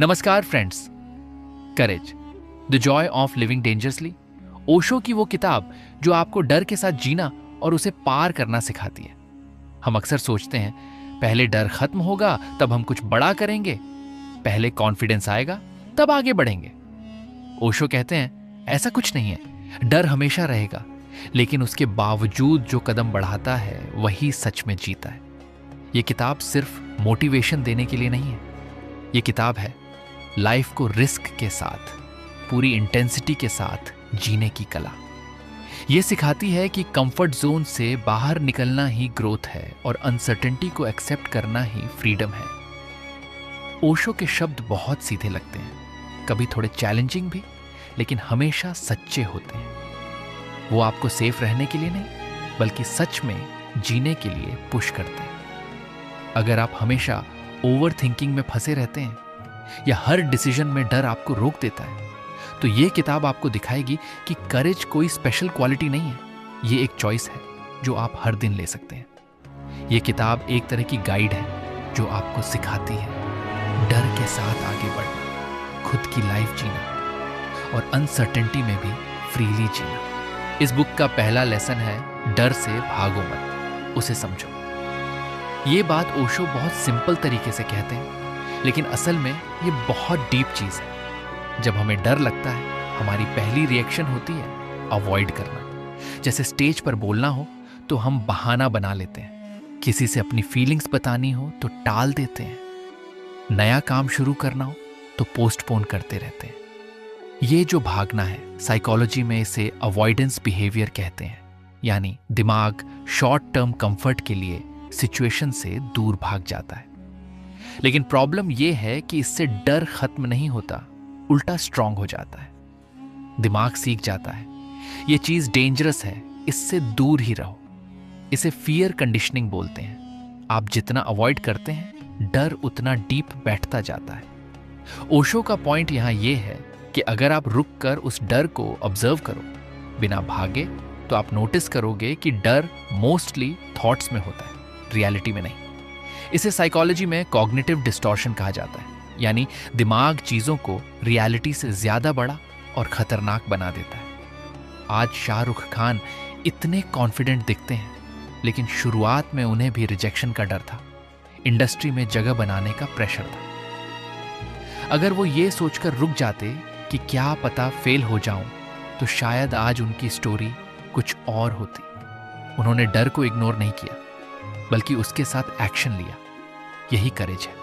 नमस्कार friends. Courage, the Joy of living dangerously, Osho की वो किताब जो आपको डर के साथ जीना और उसे पार करना सिखाती है। हम अक्सर सोचते हैं पहले डर खत्म होगा तब हम कुछ बड़ा करेंगे, पहले कॉन्फिडेंस आएगा तब आगे बढ़ेंगे। ओशो कहते हैं ऐसा कुछ नहीं है, डर हमेशा रहेगा, लेकिन उसके बावजूद जो कदम बढ़ाता है वही सच में जीता है। ये किताब सिर्फ मोटिवेशन देने के लिए नहीं है, ये किताब है लाइफ को रिस्क के साथ, पूरी इंटेंसिटी के साथ जीने की कला। ये सिखाती है कि कंफर्ट जोन से बाहर निकलना ही ग्रोथ है और अनसर्टेनिटी को एक्सेप्ट करना ही फ्रीडम है। ओशो के शब्द बहुत सीधे लगते हैं, कभी थोड़े चैलेंजिंग भी, लेकिन हमेशा सच्चे होते हैं। वो आपको सेफ रहने के लिए नहीं, बल्कि सच में जीने के लिए पुश करते हैं। अगर आप हमेशा ओवर थिंकिंग में फंसे रहते हैं या हर डिसीजन में डर आपको रोक देता है, तो ये किताब आपको दिखाएगी कि करेज कोई स्पेशल क्वालिटी नहीं है, ये एक चॉइस है जो आप हर दिन ले सकते हैं। ये किताब एक तरह की गाइड है जो आपको सिखाती है डर के साथ आगे बढ़ना, खुद की लाइफ जीना और अनसर्टेनिटी में भी फ्रीली जीना। इस बुक का पहला लेसन है डर से भागो मत, उसे समझो। ये बात ओशो बहुत सिंपल तरीके से कहते हैं, लेकिन असल में ये बहुत डीप चीज है। जब हमें डर लगता है, हमारी पहली रिएक्शन होती है अवॉइड करना। जैसे स्टेज पर बोलना हो तो हम बहाना बना लेते हैं, किसी से अपनी फीलिंग्स बतानी हो तो टाल देते हैं, नया काम शुरू करना हो तो पोस्टपोन करते रहते हैं। ये जो भागना है, साइकोलॉजी में इसे अवॉइडेंस बिहेवियर कहते हैं, यानी दिमाग शॉर्ट टर्म कंफर्ट के लिए सिचुएशन से दूर भाग जाता है। लेकिन प्रॉब्लम यह है कि इससे डर खत्म नहीं होता, उल्टा स्ट्रांग हो जाता है। दिमाग सीख जाता है यह चीज डेंजरस है, इससे दूर ही रहो। इसे फियर कंडीशनिंग बोलते हैं। आप जितना अवॉइड करते हैं, डर उतना डीप बैठता जाता है। ओशो का पॉइंट यहां यह है कि अगर आप रुक कर उस डर को ऑब्जर्व करो बिना भागे, तो आप नोटिस करोगे कि डर मोस्टली थॉट्स में होता है, रियलिटी में नहीं। इसे साइकोलॉजी में कॉग्निटिव डिस्टॉर्शन कहा जाता है, यानी दिमाग चीजों को रियलिटी से ज्यादा बड़ा और खतरनाक बना देता है। आज शाहरुख खान इतने कॉन्फिडेंट दिखते हैं, लेकिन शुरुआत में उन्हें भी रिजेक्शन का डर था, इंडस्ट्री में जगह बनाने का प्रेशर था। अगर वो ये सोचकर रुक जाते कि क्या पता फेल हो जाऊं, तो शायद आज उनकी स्टोरी कुछ और होती। उन्होंने डर को इग्नोर नहीं किया, बल्कि उसके साथ एक्शन लिया। यही करेज है।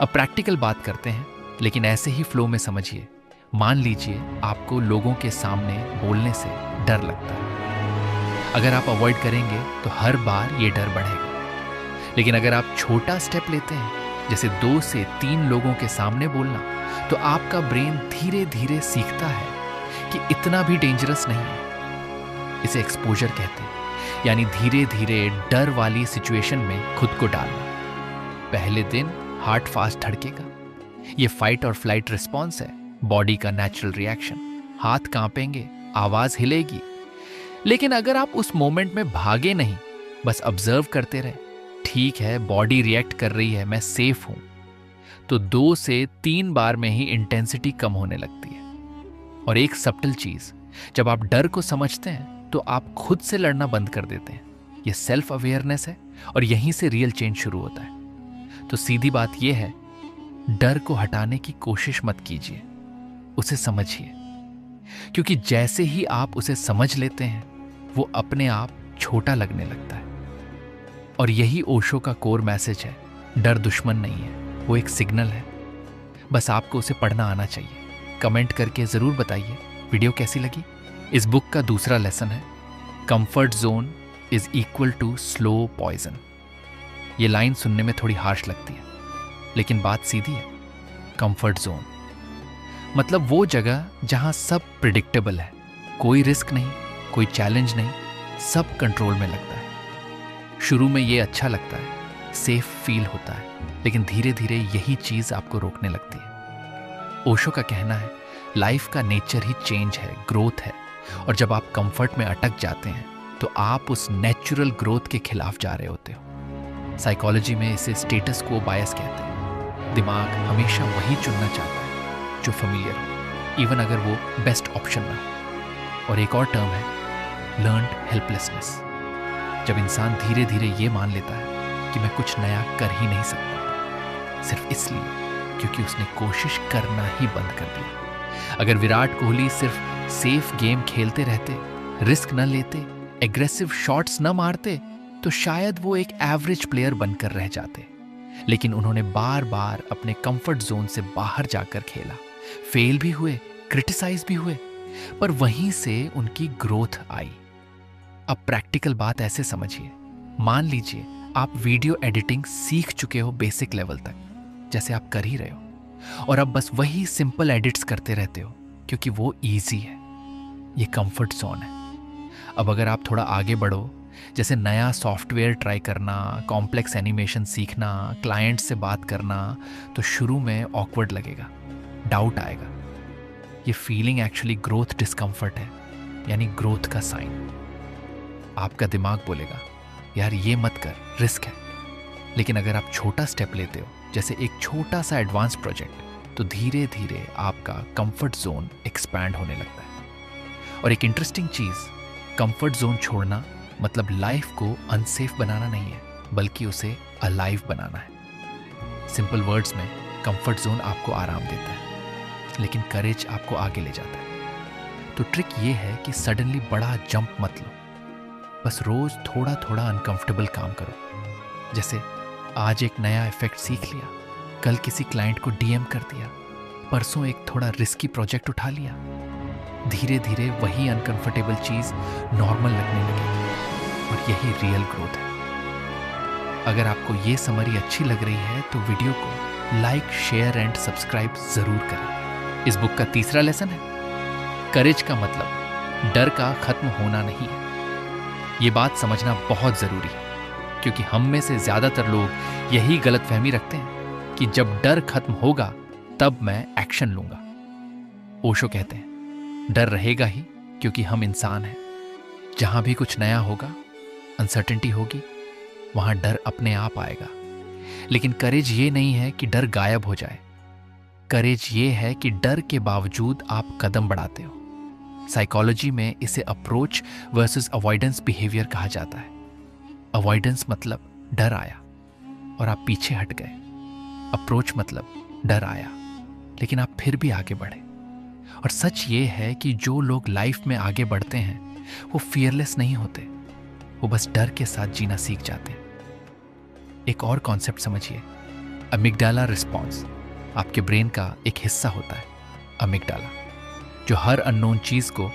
अब प्रैक्टिकल बात करते हैं, लेकिन ऐसे ही फ्लो में समझिए। मान लीजिए आपको लोगों के सामने बोलने से डर लगता है। अगर आप अवॉइड करेंगे तो हर बार ये डर बढ़ेगा। लेकिन अगर आप छोटा स्टेप लेते हैं, जैसे 2 से 3 लोगों के सामने बोलना, तो आपका ब्रेन धीरे धीरे सीखता है कि इतना भी डेंजरस नहीं है। इसे एक्सपोजर कहते हैं, यानी धीरे धीरे डर वाली सिचुएशन में खुद को डालना। पहले दिन हार्ट फास्ट धड़केगा, ये फाइट और फ्लाइट रिस्पॉन्स है, बॉडी का नेचुरल रिएक्शन। हाथ कांपेंगे, आवाज हिलेगी। लेकिन अगर आप उस मोमेंट में भागे नहीं, बस ऑब्जर्व करते रहे, ठीक है बॉडी रिएक्ट कर रही है, मैं सेफ हूं, तो 2 से 3 बार में ही इंटेंसिटी कम होने लगती है। और एक सब्टल चीज, जब आप डर को समझते हैं तो आप खुद से लड़ना बंद कर देते हैं। यह सेल्फ अवेयरनेस है और यहीं से रियल चेंज शुरू होता है। तो सीधी बात यह है, डर को हटाने की कोशिश मत कीजिए, उसे समझिए। क्योंकि जैसे ही आप उसे समझ लेते हैं, वो अपने आप छोटा लगने लगता है। और यही ओशो का कोर मैसेज है, डर दुश्मन नहीं है, वो एक सिग्नल है। बस आपको उसे पढ़ना आना चाहिए। कमेंट करके जरूर बताइए वीडियो कैसी लगी। इस बुक का दूसरा लेसन है, comfort zone is equal to slow poison. ये लाइन सुनने में थोड़ी हार्श लगती है, लेकिन बात सीधी है। कंफर्ट जोन मतलब वो जगह जहां सब प्रिडिक्टेबल है, कोई रिस्क नहीं, कोई चैलेंज नहीं, सब कंट्रोल में लगता है। शुरू में ये अच्छा लगता है, सेफ फील होता है, लेकिन धीरे धीरे यही चीज आपको रोकने लगती है। ओशो का कहना है, लाइफ का नेचर ही चेंज है, ग्रोथ है, और जब आप कंफर्ट में अटक जाते हैं तो आप उस नेचुरल ग्रोथ के खिलाफ जा रहे होते हो। साइकोलॉजी में इसे स्टेटस को बायस कहते हैं। दिमाग हमेशा वही चुनना चाहता है जो फेमिलियर हो, इवन अगर वो बेस्ट ऑप्शन ना हो। और एक और टर्म है लर्न्ड हेल्पलेसनेस। जब इंसान धीरे धीरे ये मान लेता है कि मैं कुछ नया कर ही नहीं सकता, सिर्फ इसलिए क्योंकि उसने कोशिश करना ही बंद कर दिया। अगर विराट कोहली सिर्फ सेफ गेम खेलते रहते, रिस्क न लेते, एग्रेसिव शॉट्स न मारते, तो शायद वो एक एवरेज प्लेयर बनकर रह जाते। लेकिन उन्होंने बार बार अपने कंफर्ट जोन से बाहर जाकर खेला, फेल भी हुए, क्रिटिसाइज भी हुए, पर वहीं से उनकी ग्रोथ आई। अब प्रैक्टिकल बात ऐसे समझिए, मान लीजिए आप वीडियो एडिटिंग सीख चुके हो बेसिक लेवल तक, जैसे आप कर ही रहे हो, और अब बस वही सिंपल एडिट्स करते रहते हो क्योंकि वो इजी है। ये कंफर्ट जोन है। अब अगर आप थोड़ा आगे बढ़ो, जैसे नया सॉफ्टवेयर ट्राई करना, कॉम्प्लेक्स एनिमेशन सीखना, क्लाइंट से बात करना, तो शुरू में ऑकवर्ड लगेगा, डाउट आएगा। ये फीलिंग एक्चुअली ग्रोथ डिस्कम्फर्ट है, यानी ग्रोथ का साइन। आपका दिमाग बोलेगा यार ये मत कर, रिस्क है। लेकिन अगर आप छोटा स्टेप लेते हो, जैसे एक छोटा सा एडवांस प्रोजेक्ट, तो धीरे धीरे आपका कंफर्ट जोन एक्सपैंड होने लगता है। और एक इंटरेस्टिंग चीज, कंफर्ट जोन छोड़ना मतलब लाइफ को अनसेफ बनाना नहीं है, बल्कि उसे अलाइव बनाना है। सिंपल वर्ड्स में कंफर्ट जोन आपको आराम देता है, लेकिन करेज आपको आगे ले जाता है। तो ट्रिक ये है कि सडनली बड़ा जंप मत लो, बस रोज थोड़ा थोड़ा अनकंफर्टेबल काम करो। जैसे आज एक नया इफेक्ट सीख लिया, कल किसी क्लाइंट को डीएम कर दिया, परसों एक थोड़ा रिस्की प्रोजेक्ट उठा लिया। धीरे धीरे वही अनकंफर्टेबल चीज नॉर्मल लगने लगेगी, और यही रियल ग्रोथ है। अगर आपको ये समरी अच्छी लग रही है तो वीडियो को लाइक, शेयर एंड सब्सक्राइब जरूर करें। इस बुक का तीसरा लेसन है, करेज का मतलब डर का खत्म होना नहीं है। ये बात समझना बहुत जरूरी है, क्योंकि हम में से ज्यादातर लोग यही गलतफहमी रखते हैं कि जब डर खत्म होगा तब मैं एक्शन लूंगा। ओशो कहते हैं डर रहेगा ही, क्योंकि हम इंसान हैं। जहां भी कुछ नया होगा, अनसर्टेनिटी होगी, वहां डर अपने आप आएगा। लेकिन करेज ये नहीं है कि डर गायब हो जाए। करेज ये है कि डर के बावजूद आप कदम बढ़ाते हो। साइकोलॉजी में इसे अप्रोच वर्सेस अवॉइडेंस बिहेवियर कहा जाता है। अवॉइडेंस मतलब डर आया और आप पीछे हट गए। अप्रोच मतलब डर आया लेकिन आप फिर भी आगे बढ़े। और सच ये है कि जो लोग लाइफ में आगे बढ़ते हैं वो फियरलेस नहीं होते, वो बस डर के साथ जीना सीख जाते हैं। एक और कॉन्सेप्ट समझिए, अमिगडाला रिस्पॉन्स। आपके ब्रेन का एक हिस्सा होता है अमिगडाला, जो हर अननोन चीज को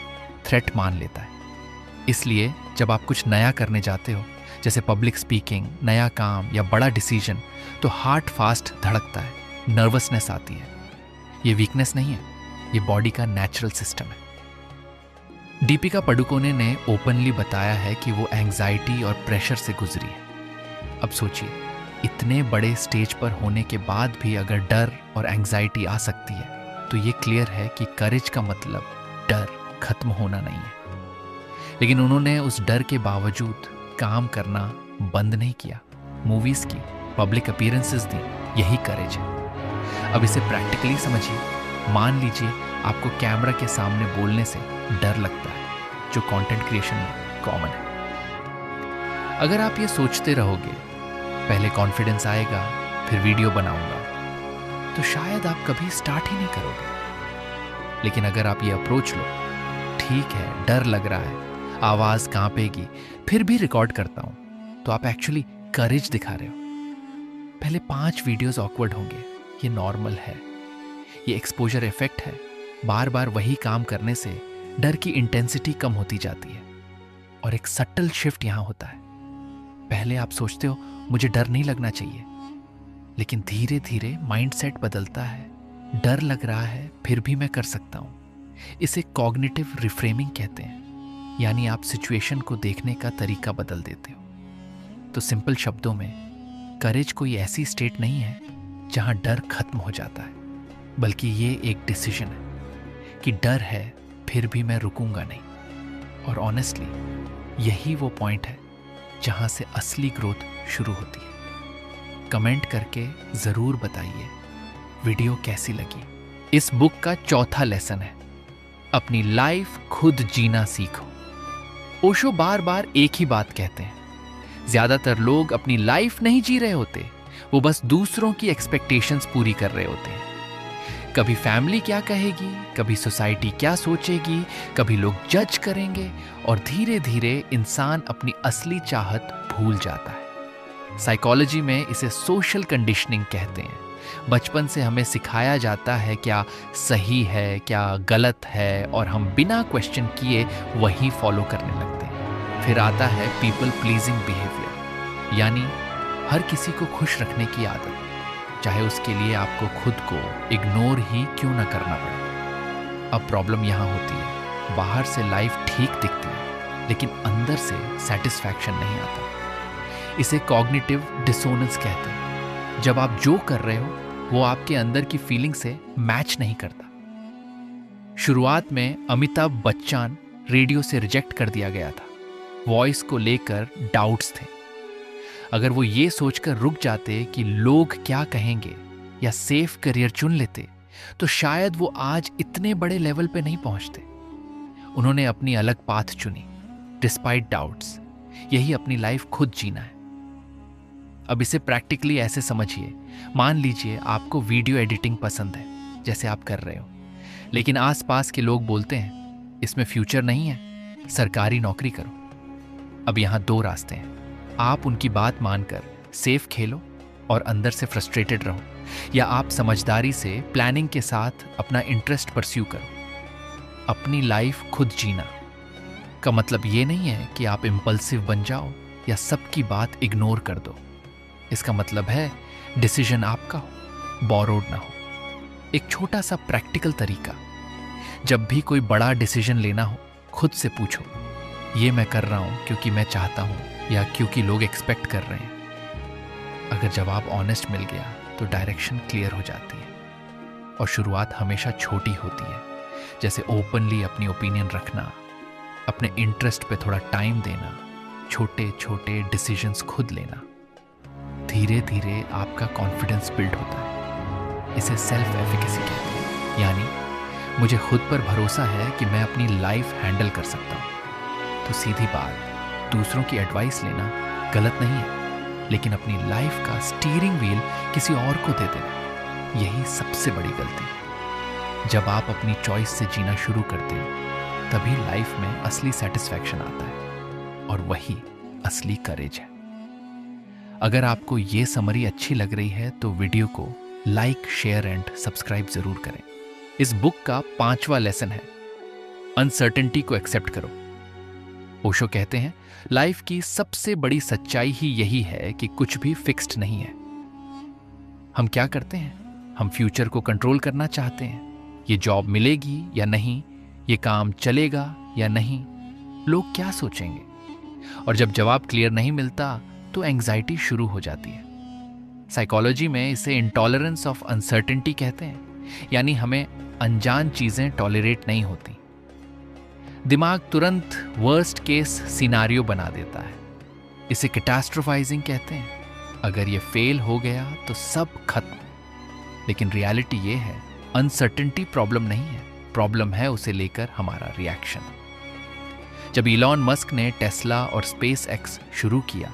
थ्रेट मान लेता है। इसलिए जब आप कुछ नया करने जाते हो, जैसे पब्लिक स्पीकिंग, नया काम या बड़ा डिसीजन, तो हार्ट फास्ट धड़कता है, नर्वसनेस आती है। ये वीकनेस नहीं है, ये बॉडी का नेचुरल सिस्टम है। दीपिका पादुकोणे ने ओपनली बताया है कि वो एंजाइटी और प्रेशर से गुजरी है। अब सोचिए, इतने बड़े स्टेज पर होने के बाद भी अगर डर और एंजाइटी आ सकती है, तो ये क्लियर है कि करेज का मतलब डर खत्म होना नहीं है। लेकिन उन्होंने उस डर के बावजूद काम करना बंद नहीं किया, मूवीज की, पब्लिक अपीयरेंसेस दी, यही करेज है। अब इसे प्रैक्टिकली समझिए। मान लीजिए आपको कैमरा के सामने बोलने से डर लगता है, जो कंटेंट क्रिएशन में कॉमन है। अगर आप ये सोचते रहोगे पहले कॉन्फिडेंस आएगा फिर वीडियो बनाऊंगा, तो शायद आप कभी स्टार्ट ही नहीं करोगे। लेकिन अगर आप ये अप्रोच लो, ठीक है डर लग रहा है, आवाज कांपेगी, फिर भी रिकॉर्ड करता हूं, तो आप एक्चुअली करेज दिखा रहे हो। पहले 5 वीडियोस ऑकवर्ड होंगे, ये नॉर्मल है, ये एक्सपोजर इफेक्ट है। बार बार वही काम करने से डर की इंटेंसिटी कम होती जाती है। और एक सटल शिफ्ट यहां होता है। पहले आप सोचते हो मुझे डर नहीं लगना चाहिए, लेकिन धीरे धीरे माइंडसेट बदलता है। डर लग रहा है फिर भी मैं कर सकता हूं। इसे कॉग्निटिव रिफ्रेमिंग कहते हैं, यानी आप सिचुएशन को देखने का तरीका बदल देते हो। तो सिंपल शब्दों में, करेज कोई ऐसी स्टेट नहीं है जहां डर खत्म हो जाता है, बल्कि ये एक डिसीजन है कि डर है फिर भी मैं रुकूंगा नहीं। और ऑनेस्टली यही वो पॉइंट है जहां से असली ग्रोथ शुरू होती है। कमेंट करके ज़रूर बताइए वीडियो कैसी लगी। इस बुक का चौथा लेसन है, अपनी लाइफ खुद जीना सीखो। ओशो बार बार एक ही बात कहते हैं, ज्यादातर लोग अपनी लाइफ नहीं जी रहे होते, वो बस दूसरों की एक्सपेक्टेशंस पूरी कर रहे होते हैं। कभी फैमिली क्या कहेगी, कभी सोसाइटी क्या सोचेगी, कभी लोग जज करेंगे, और धीरे धीरे इंसान अपनी असली चाहत भूल जाता है। साइकोलॉजी में इसे सोशल कंडीशनिंग कहते हैं। बचपन से हमें सिखाया जाता है क्या सही है, क्या गलत है, और हम बिना क्वेश्चन किए वही फॉलो करने लगते हैं। फिर आता है पीपल प्लीजिंग बिहेवियर, यानी हर किसी को खुश रखने की आदत, चाहे उसके लिए आपको खुद को इग्नोर ही क्यों ना करना पड़े। अब प्रॉब्लम यहाँ होती है, बाहर से लाइफ ठीक दिखती है, लेकिन अंदर से सेटिस्फैक्शन नहीं आता। इसे कॉग्निटिव डिसोनेंस कहते हैं। जब आप जो कर रहे हो वो आपके अंदर की फीलिंग से मैच नहीं करता। शुरुआत में अमिताभ बच्चन रेडियो से रिजेक्ट कर दिया गया था। वॉइस को लेकर डाउट्स थे। अगर वो ये सोचकर रुक जाते कि लोग क्या कहेंगे, या सेफ करियर चुन लेते, तो शायद वो आज इतने बड़े लेवल पे नहीं पहुंचते। उन्होंने अपनी अलग पाथ चुनी, डिस्पाइट डाउट्स। यही अपनी लाइफ खुद जीना है। अब इसे प्रैक्टिकली ऐसे समझिए, मान लीजिए आपको वीडियो एडिटिंग पसंद है, जैसे आप कर रहे हो, लेकिन आसपास के लोग बोलते हैं इसमें फ्यूचर नहीं है, सरकारी नौकरी करो। अब यहाँ दो रास्ते हैं, आप उनकी बात मानकर सेफ खेलो और अंदर से फ्रस्ट्रेटेड रहो, या आप समझदारी से प्लानिंग के साथ अपना इंटरेस्ट परस्यू करो। अपनी लाइफ खुद जीना का मतलब ये नहीं है कि आप इम्पल्सिव बन जाओ या सबकी बात इग्नोर कर दो। इसका मतलब है डिसीजन आपका हो, बोरोड ना हो। एक छोटा सा प्रैक्टिकल तरीका, जब भी कोई बड़ा डिसीजन लेना हो, खुद से पूछो, ये मैं कर रहा हूं क्योंकि मैं चाहता हूं या क्योंकि लोग एक्सपेक्ट कर रहे हैं। अगर जवाब ऑनेस्ट मिल गया तो डायरेक्शन क्लियर हो जाती है। और शुरुआत हमेशा छोटी होती है, जैसे ओपनली अपनी ओपिनियन रखना, अपने इंटरेस्ट पे थोड़ा टाइम देना, छोटे छोटे डिसीजंस खुद लेना। धीरे धीरे आपका कॉन्फिडेंस बिल्ड होता है। इसे सेल्फ एफिकेसी कहते हैं, यानी मुझे खुद पर भरोसा है कि मैं अपनी लाइफ हैंडल कर सकता हूँ। तो सीधी बात, दूसरों की एडवाइस लेना गलत नहीं है, लेकिन अपनी लाइफ का स्टीयरिंग व्हील किसी और को दे देना, यही सबसे बड़ी गलती है। जब आप अपनी चॉइस से जीना शुरू करते हैं, तभी लाइफ में असली सेटिस्फैक्शन आता है, और वही असली करेज है। अगर आपको ये समरी अच्छी लग रही है तो वीडियो को लाइक, शेयर एंड सब्सक्राइब जरूर करें। इस बुक का 5वां लेसन है, अनसर्टेनिटी को एक्सेप्ट करो। ओशो कहते हैं लाइफ की सबसे बड़ी सच्चाई ही यही है कि कुछ भी फिक्स्ड नहीं है। हम क्या करते हैं, हम फ्यूचर को कंट्रोल करना चाहते हैं। ये जॉब मिलेगी या नहीं, ये काम चलेगा या नहीं, लोग क्या सोचेंगे। और जब जवाब क्लियर नहीं मिलता तो एंग्जाइटी शुरू हो जाती है। साइकोलॉजी में इसे इंटॉलरेंस ऑफ अनसर्टेनिटी कहते हैं, यानी हमें अनजान चीजें टॉलरेट नहीं होती। दिमाग तुरंत वर्स्ट केस सिनारियो बना देता है। इसे कैटास्ट्रोफाइजिंग कहते हैं। अगर ये फेल हो गया तो सब खत्म। लेकिन रियलिटी ये है, अनसर्टेनिटी प्रॉब्लम नहीं है, प्रॉब्लम है उसे लेकर हमारा रिएक्शन। जब इलॉन मस्क ने टेस्ला और स्पेस एक्स शुरू किया,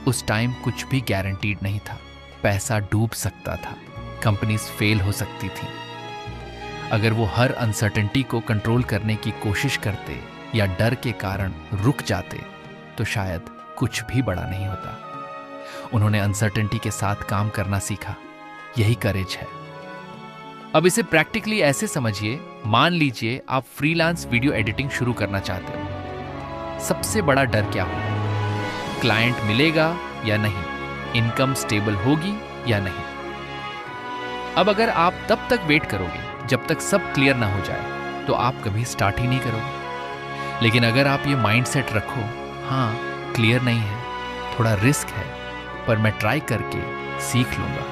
उस टाइम कुछ भी गारंटीड नहीं था। पैसा डूब सकता था, कंपनीज फेल हो सकती थी। अगर वो हर अनसर्टेनिटी को कंट्रोल करने की कोशिश करते या डर के कारण रुक जाते, तो शायद कुछ भी बड़ा नहीं होता। उन्होंने अनसर्टेनिटी के साथ काम करना सीखा, यही करेज है। अब इसे प्रैक्टिकली ऐसे समझिए, मान लीजिए आप फ्रीलांस वीडियो एडिटिंग शुरू करना चाहते हो। सबसे बड़ा डर क्या होगा? क्लाइंट मिलेगा या नहीं, इनकम स्टेबल होगी या नहीं। अब अगर आप तब तक वेट करोगे जब तक सब क्लियर ना हो जाए, तो आप कभी स्टार्ट ही नहीं करोगे। लेकिन अगर आप ये माइंडसेट रखो, हाँ क्लियर नहीं है, थोड़ा रिस्क है, पर मैं ट्राई करके सीख लूंगा,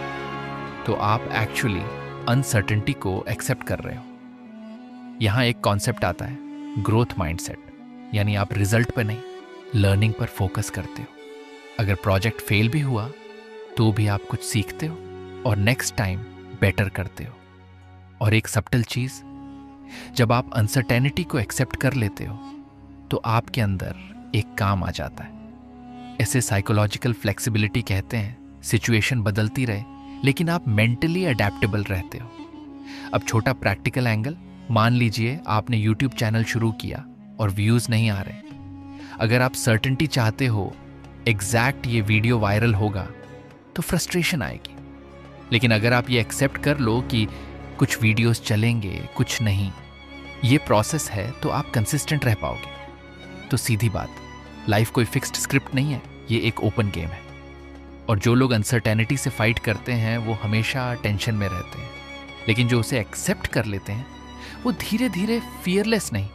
तो आप एक्चुअली अनसर्टेनिटी को एक्सेप्ट कर रहे हो। यहां एक कॉन्सेप्ट आता है, ग्रोथ माइंडसेट, यानी आप रिजल्ट पर नहीं, लर्निंग पर फोकस करते हो। अगर प्रोजेक्ट फेल भी हुआ तो भी आप कुछ सीखते हो और नेक्स्ट टाइम बेटर करते हो। और एक सबटल चीज, जब आप अनसर्टेनिटी को एक्सेप्ट कर लेते हो तो आपके अंदर एक काम आ जाता है। ऐसे साइकोलॉजिकल फ्लेक्सिबिलिटी कहते हैं, सिचुएशन बदलती रहे लेकिन आप मेंटली अडेप्टेबल रहते हो। अब छोटा प्रैक्टिकल एंगल, मान लीजिए आपने यूट्यूब चैनल शुरू किया और व्यूज नहीं आ रहे। अगर आप सर्टेनिटी चाहते हो एग्जैक्ट ये वीडियो वायरल होगा तो फ्रस्ट्रेशन आएगी। लेकिन अगर आप ये एक्सेप्ट कर लो कि कुछ वीडियोस चलेंगे, कुछ नहीं, ये प्रोसेस है, तो आप कंसिस्टेंट रह पाओगे। तो सीधी बात, लाइफ कोई फिक्स्ड स्क्रिप्ट नहीं है, ये एक ओपन गेम है। और जो लोग अनसर्टेनिटी से फाइट करते हैं वो हमेशा टेंशन में रहते हैं, लेकिन जो उसे एक्सेप्ट कर लेते हैं वो धीरे धीरे फियरलेस नहीं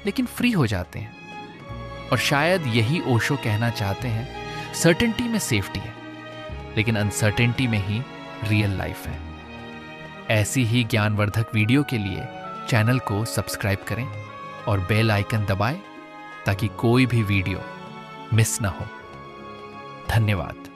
लेकिन फ्री हो जाते हैं। और शायद यही ओशो कहना चाहते हैं, सर्टेनिटी में सेफ्टी है लेकिन अनसर्टेनिटी में ही रियल लाइफ है। ऐसी ही ज्ञानवर्धक वीडियो के लिए चैनल को सब्सक्राइब करें और बेल आइकन दबाएं ताकि कोई भी वीडियो मिस ना हो। धन्यवाद।